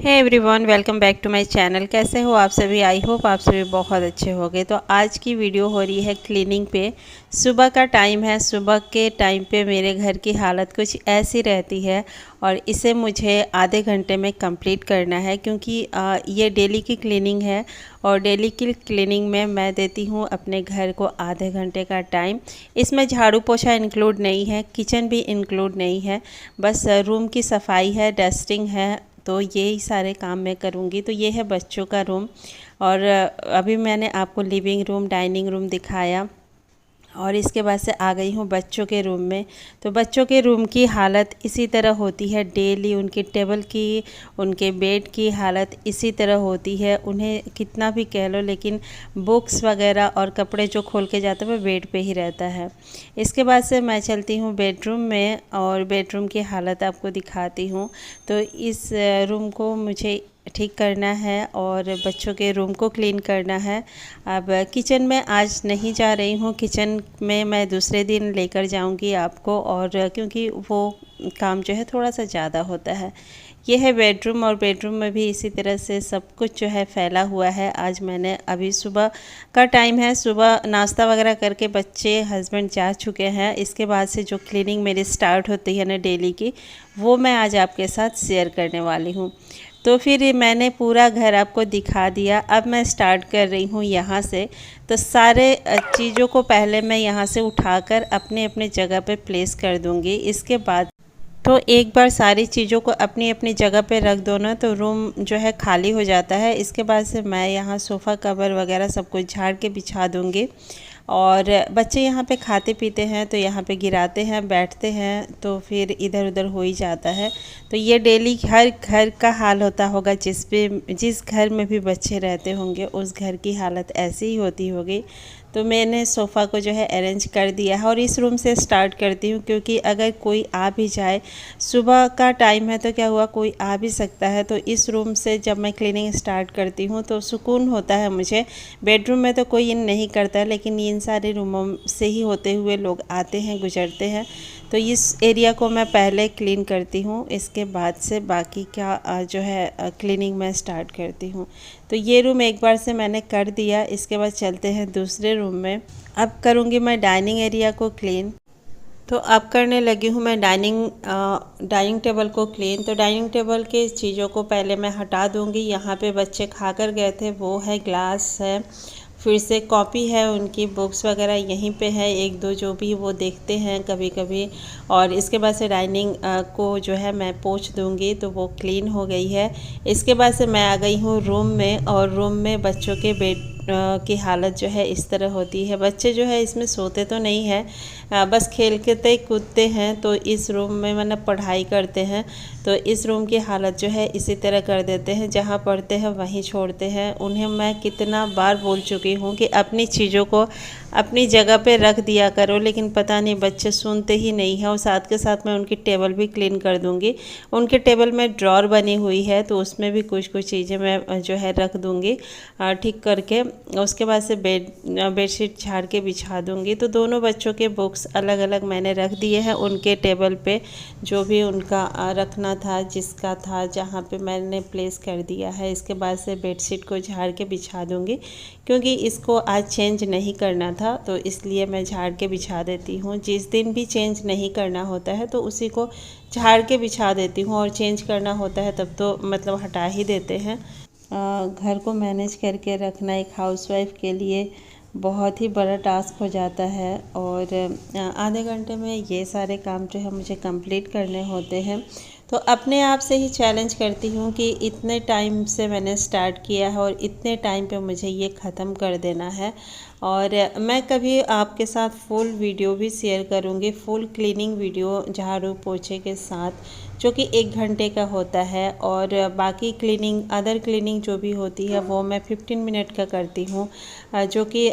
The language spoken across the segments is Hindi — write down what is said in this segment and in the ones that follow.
Hey everyone, welcome back to my channel. कैसे हो आप सभी? आई होप आप सभी बहुत अच्छे होंगे। तो आज की वीडियो हो रही है क्लीनिंग पे। सुबह का टाइम है। सुबह के टाइम पे मेरे घर की हालत कुछ ऐसी रहती है और इसे मुझे आधे घंटे में कंप्लीट करना है, क्योंकि ये डेली की क्लीनिंग है और डेली की क्लीनिंग में मैं देती हूँ अपने घर को आधे घंटे का टाइम। इसमें झाड़ू पोछा इंक्लूड नहीं है, किचन भी इंक्लूड नहीं है, बस रूम की सफाई है, डस्टिंग है। तो यही सारे काम मैं करूँगी। तो ये है बच्चों का रूम और अभी मैंने आपको लिविंग रूम, डाइनिंग रूम दिखाया और इसके बाद से आ गई हूँ बच्चों के रूम में। तो बच्चों के रूम की हालत इसी तरह होती है डेली। उनकी टेबल की, उनके बेड की हालत इसी तरह होती है। उन्हें कितना भी कह लो, लेकिन बुक्स वगैरह और कपड़े जो खोल के जाते हैं वो बेड पे ही रहता है। इसके बाद से मैं चलती हूँ बेडरूम में और बेडरूम की हालत आपको दिखाती हूँ। तो इस रूम को मुझे ठीक करना है और बच्चों के रूम को क्लीन करना है। अब किचन में आज नहीं जा रही हूँ, किचन में मैं दूसरे दिन लेकर जाऊँगी आपको, और क्योंकि वो काम जो है थोड़ा सा ज़्यादा होता है। ये है बेडरूम और बेडरूम में भी इसी तरह से सब कुछ जो है फैला हुआ है। आज मैंने अभी सुबह का टाइम है, सुबह नाश्ता वगैरह करके बच्चे, हस्बैंड जा चुके हैं। इसके बाद से जो क्लीनिंग मेरी स्टार्ट होती है ना डेली की, वो मैं आज आपके साथ शेयर करने वाली हूँ। तो फिर मैंने पूरा घर आपको दिखा दिया। अब मैं स्टार्ट कर रही हूँ यहाँ से। तो सारे चीज़ों को पहले मैं यहाँ से उठाकर अपने अपने जगह पे प्लेस कर दूँगी। इसके बाद तो एक बार सारी चीज़ों को अपनी अपनी जगह पे रख दो ना, तो रूम जो है खाली हो जाता है। इसके बाद से मैं यहाँ सोफ़ा कवर वगैरह सब कुछ झाड़ के बिछा दूँगी। और बच्चे यहाँ पे खाते पीते हैं तो यहाँ पे गिराते हैं, बैठते हैं, तो फिर इधर उधर हो ही जाता है। तो ये डेली हर घर का हाल होता होगा। जिस घर में भी बच्चे रहते होंगे उस घर की हालत ऐसी ही होती होगी। तो मैंने सोफ़ा को जो है अरेंज कर दिया है और इस रूम से स्टार्ट करती हूँ, क्योंकि अगर कोई आ भी जाए, सुबह का टाइम है तो क्या हुआ, कोई आ भी सकता है। तो इस रूम से जब मैं क्लीनिंग स्टार्ट करती हूँ तो सुकून होता है मुझे। बेडरूम में तो कोई इन नहीं करता, लेकिन इन सारे रूमों से ही होते हुए लोग आते हैं, गुजरते हैं। तो इस एरिया को मैं पहले क्लीन करती हूँ, इसके बाद से बाकी का जो है क्लीनिंग मैं स्टार्ट करती हूँ। तो ये रूम एक बार से मैंने कर दिया। इसके बाद चलते हैं दूसरे रूम में। अब करूँगी मैं डाइनिंग एरिया को क्लीन। तो अब करने लगी हूँ मैं डाइनिंग टेबल को क्लीन। तो डाइनिंग टेबल के चीज़ों को पहले मैं हटा दूँगी। यहाँ पे बच्चे खाकर गए थे, वो है ग्लास है, फिर से कॉपी है, उनकी बुक्स वगैरह यहीं पे है, एक दो जो भी वो देखते हैं कभी कभी। और इसके बाद से डाइनिंग को जो है मैं पोंछ दूँगी, तो वो क्लीन हो गई है। इसके बाद से मैं आ गई हूँ रूम में और रूम में बच्चों के बेड की हालत जो है इस तरह होती है। बच्चे जो है इसमें सोते तो नहीं हैं, बस खेलते कूदते हैं। तो इस रूम में मतलब पढ़ाई करते हैं। तो इस रूम की हालत जो है इसी तरह कर देते हैं, जहाँ पढ़ते हैं वहीं छोड़ते हैं। उन्हें मैं कितना बार बोल चुकी हूँ कि अपनी चीज़ों को अपनी जगह पे रख दिया करो, लेकिन पता नहीं बच्चे सुनते ही नहीं हैं। और साथ के साथ मैं उनकी टेबल भी क्लीन कर दूँगी। उनके टेबल में ड्रॉर बनी हुई है, तो उसमें भी कुछ कुछ चीज़ें मैं जो है रख दूँगी ठीक करके। उसके बाद से बेडशीट झाड़ के बिछा दूँगी। तो दोनों बच्चों के बुक्स अलग अलग मैंने रख दिए हैं उनके टेबल पे, जो भी उनका रखना था, जिसका था, जहाँ पे मैंने प्लेस कर दिया है। इसके बाद से बेडशीट को झाड़ के बिछा दूँगी, क्योंकि इसको आज चेंज नहीं करना था, तो इसलिए मैं झाड़ के बिछा देती हूँ। जिस दिन भी चेंज नहीं करना होता है तो उसी को झाड़ के बिछा देती हूँ, और चेंज करना होता है तब तो मतलब हटा ही देते हैं। घर को मैनेज करके रखना एक हाउसवाइफ के लिए बहुत ही बड़ा टास्क हो जाता है, और आधे घंटे में ये सारे काम जो है मुझे कंप्लीट करने होते हैं। तो अपने आप से ही चैलेंज करती हूँ कि इतने टाइम से मैंने स्टार्ट किया है और इतने टाइम पे मुझे ये ख़त्म कर देना है। और मैं कभी आपके साथ फुल वीडियो भी शेयर करूँगी, फुल क्लीनिंग वीडियो झाड़ू पोछे के साथ, जो कि 1 घंटे का होता है। और बाकी क्लीनिंग, अदर क्लीनिंग जो भी होती है वो मैं 15 मिनट का करती हूँ, जो कि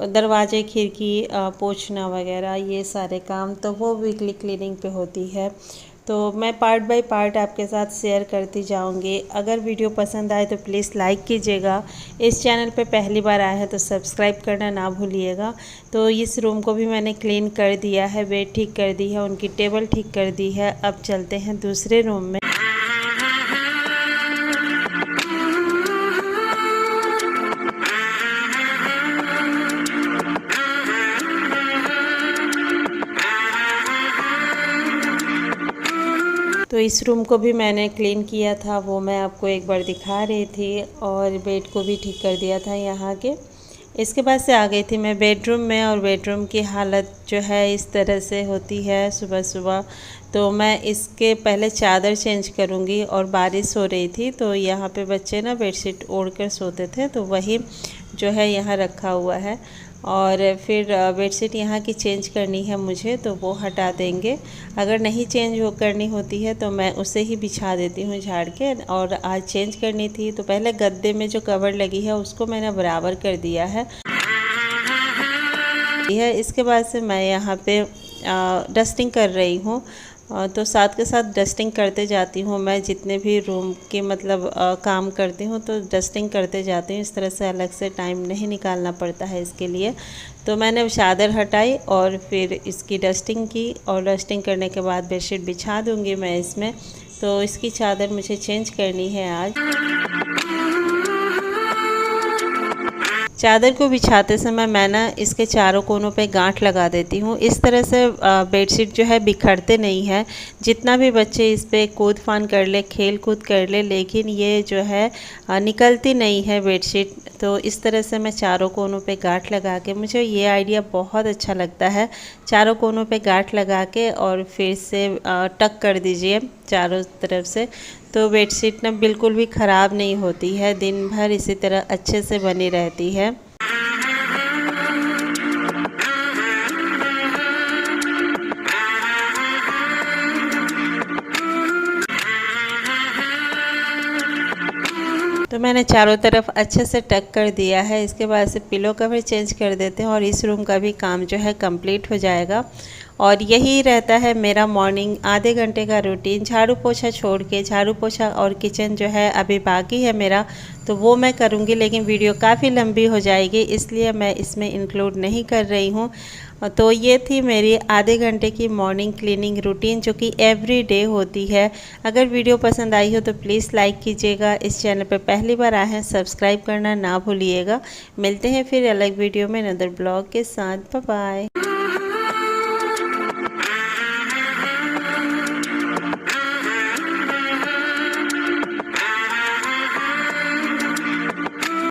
दरवाजे, खिड़की पोंछना वगैरह ये सारे काम, तो वो वीकली क्लीनिंग पे होती है। तो मैं पार्ट बाय पार्ट आपके साथ शेयर करती जाऊंगी। अगर वीडियो पसंद आए तो प्लीज़ लाइक कीजिएगा। इस चैनल पे पहली बार आए हैं तो सब्सक्राइब करना ना भूलिएगा। तो इस रूम को भी मैंने क्लीन कर दिया है, बेड ठीक कर दी है, उनकी टेबल ठीक कर दी है। अब चलते हैं दूसरे रूम में। तो इस रूम को भी मैंने क्लीन किया था, वो मैं आपको एक बार दिखा रही थी, और बेड को भी ठीक कर दिया था यहाँ के। इसके बाद से आ गई थी मैं बेडरूम में, और बेडरूम की हालत जो है इस तरह से होती है सुबह सुबह। तो मैं इसके पहले चादर चेंज करूँगी, और बारिश हो रही थी तो यहाँ पे बच्चे ना बेडशीट ओढ़ कर सोते थे, तो वही जो है यहाँ रखा हुआ है। और फिर बेडशीट यहाँ की चेंज करनी है मुझे, तो वो हटा देंगे। अगर नहीं चेंज करनी होती है तो मैं उसे ही बिछा देती हूँ झाड़ के। और आज चेंज करनी थी तो पहले गद्दे में जो कवर लगी है उसको मैंने बराबर कर दिया है। इसके बाद से मैं यहाँ पे डस्टिंग कर रही हूँ, तो साथ के साथ डस्टिंग करते जाती हूँ। मैं जितने भी रूम के मतलब काम करती हूँ तो डस्टिंग करते जाती हूँ। इस तरह से अलग से टाइम नहीं निकालना पड़ता है इसके लिए। तो मैंने चादर हटाई और फिर इसकी डस्टिंग की, और डस्टिंग करने के बाद बेडशीट बिछा दूँगी मैं इसमें। तो इसकी चादर मुझे चेंज करनी है आज। चादर को बिछाते समय मैं ना इसके चारों कोनों पे गांठ लगा देती हूँ। इस तरह से बेडशीट जो है बिखरते नहीं है। जितना भी बच्चे इस पे कूद फान कर ले, खेल कूद कर ले, लेकिन ये जो है निकलती नहीं है बेडशीट। तो इस तरह से मैं चारों कोनों पे गांठ लगा के, मुझे ये आइडिया बहुत अच्छा लगता है। चारों कोनों पे गांठ लगा के और फिर से टक कर दीजिए चारों तरफ से, तो बेडशीट ना बिल्कुल भी ख़राब नहीं होती है, दिन भर इसी तरह अच्छे से बनी रहती है। तो मैंने चारों तरफ अच्छे से टक कर दिया है। इसके बाद से पिलो कवर चेंज कर देते हैं और इस रूम का भी काम जो है कंप्लीट हो जाएगा। और यही रहता है मेरा मॉर्निंग आधे घंटे का रूटीन। झाड़ू पोछा छोड़ के, झाड़ू पोछा और किचन जो है अभी बाकी है मेरा, तो वो मैं करूँगी, लेकिन वीडियो काफ़ी लंबी हो जाएगी इसलिए मैं इसमें इंक्लूड नहीं कर रही हूँ। तो ये थी मेरी आधे घंटे की मॉर्निंग क्लीनिंग रूटीन, जो कि एवरी डे होती है। अगर वीडियो पसंद आई हो तो प्लीज़ लाइक कीजिएगा। इस चैनल पर पहली बार आए हैं सब्सक्राइब करना ना भूलिएगा। मिलते हैं फिर अलग वीडियो में अनदर ब्लॉग के साथ। Bye bye.